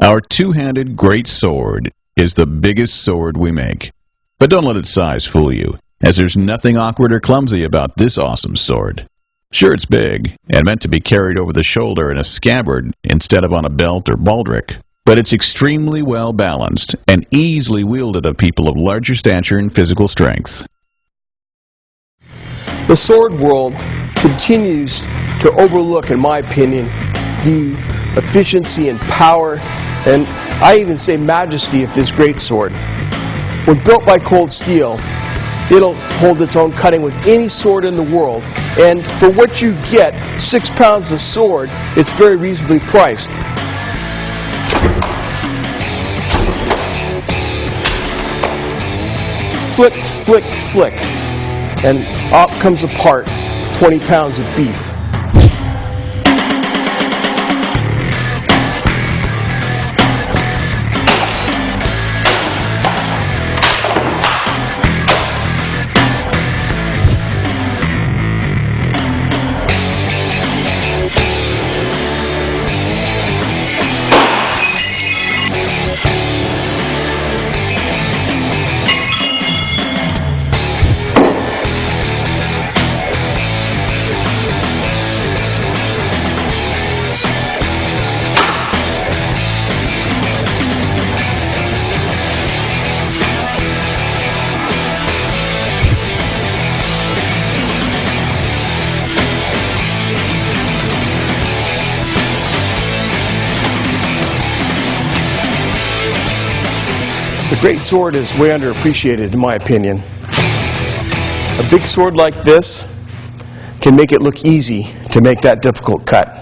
Our two-handed great sword is the biggest sword we make. But don't let its size fool you, as there's nothing awkward or clumsy about this awesome sword. Sure, it's big, and meant to be carried over the shoulder in a scabbard instead of on a belt or baldric, but it's extremely well balanced and easily wielded of people of larger stature and physical strength. The sword world continues to overlook, in my opinion, the efficiency and power, and I even say majesty of this great sword. When built by Cold Steel, it'll hold its own cutting with any sword in the world, and for what you get, 6 pounds of sword, it's very reasonably priced. Flick, flick, flick, and up comes a part, 20 pounds of beef. The great sword is way underappreciated, in my opinion. A big sword like this can make it look easy to make that difficult cut.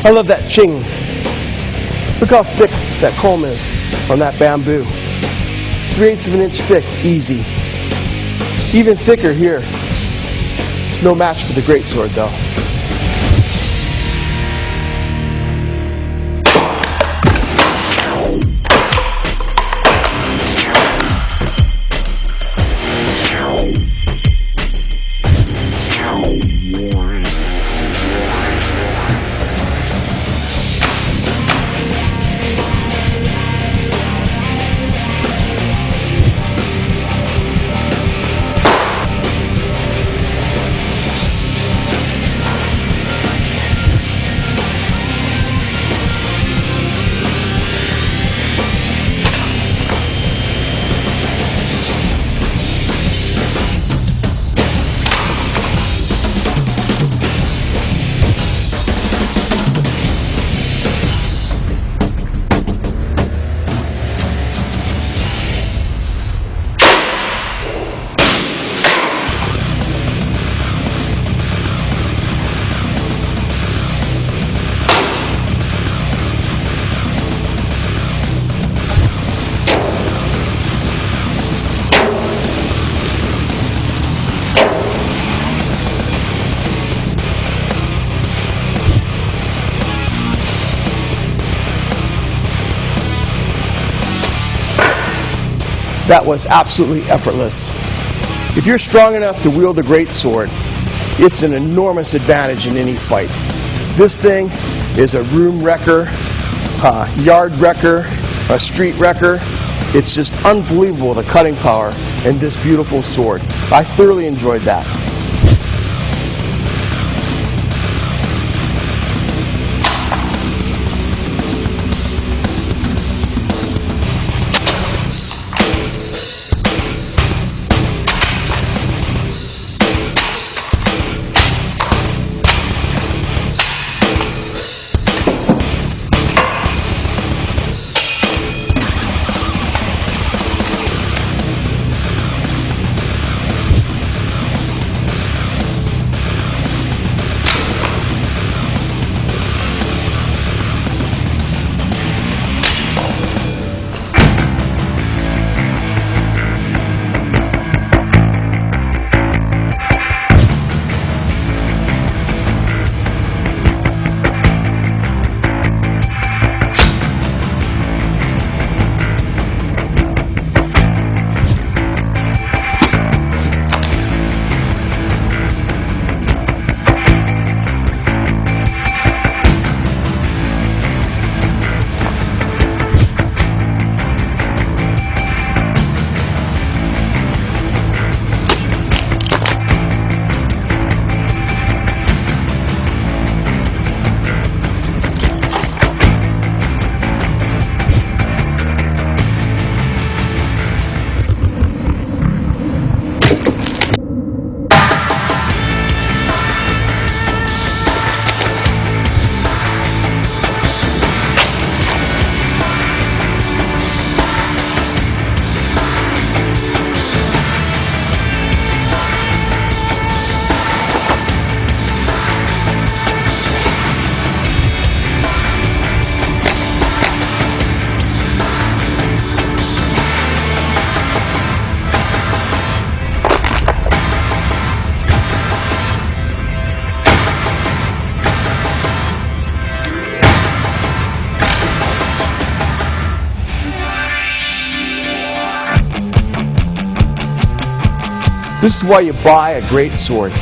I love that ching. Look how thick that comb is on that bamboo. 3/8 of an inch thick, easy. Even thicker here. It's no match for the greatsword though. That was absolutely effortless. If you're strong enough to wield a great sword, it's an enormous advantage in any fight. This thing is a room wrecker, yard wrecker, a street wrecker. It's just unbelievable, the cutting power in this beautiful sword. I thoroughly enjoyed that. This is why you buy a great sword,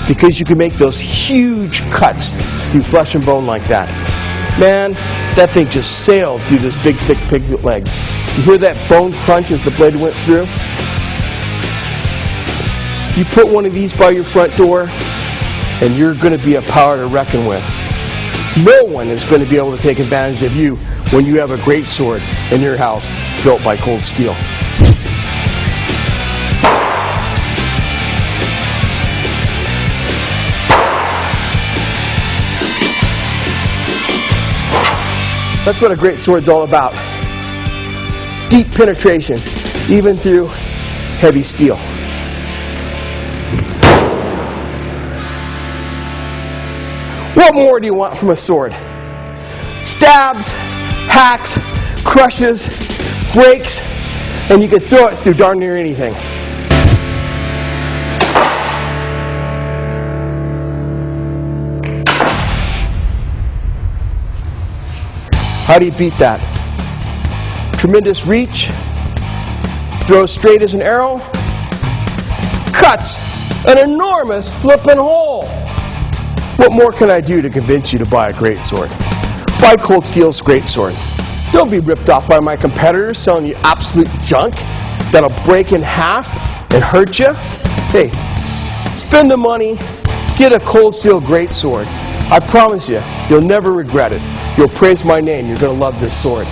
because you can make those huge cuts through flesh and bone like that. Man, that thing just sailed through this big, thick piglet leg. You hear that bone crunch as the blade went through? You put one of these by your front door, and you're going to be a power to reckon with. No one is going to be able to take advantage of you when you have a great sword in your house built by Cold Steel. That's what a great sword's all about. Deep penetration, even through heavy steel. What more do you want from a sword? Stabs, hacks, crushes, breaks, and you can throw it through darn near anything. How do you beat that? Tremendous reach, throws straight as an arrow, cuts an enormous flippin' hole. What more can I do to convince you to buy a great sword? Buy Cold Steel's great sword. Don't be ripped off by my competitors selling you absolute junk that'll break in half and hurt you. Hey, spend the money, get a Cold Steel great sword. I promise you, you'll never regret it. You'll praise my name. You're going to love this sword.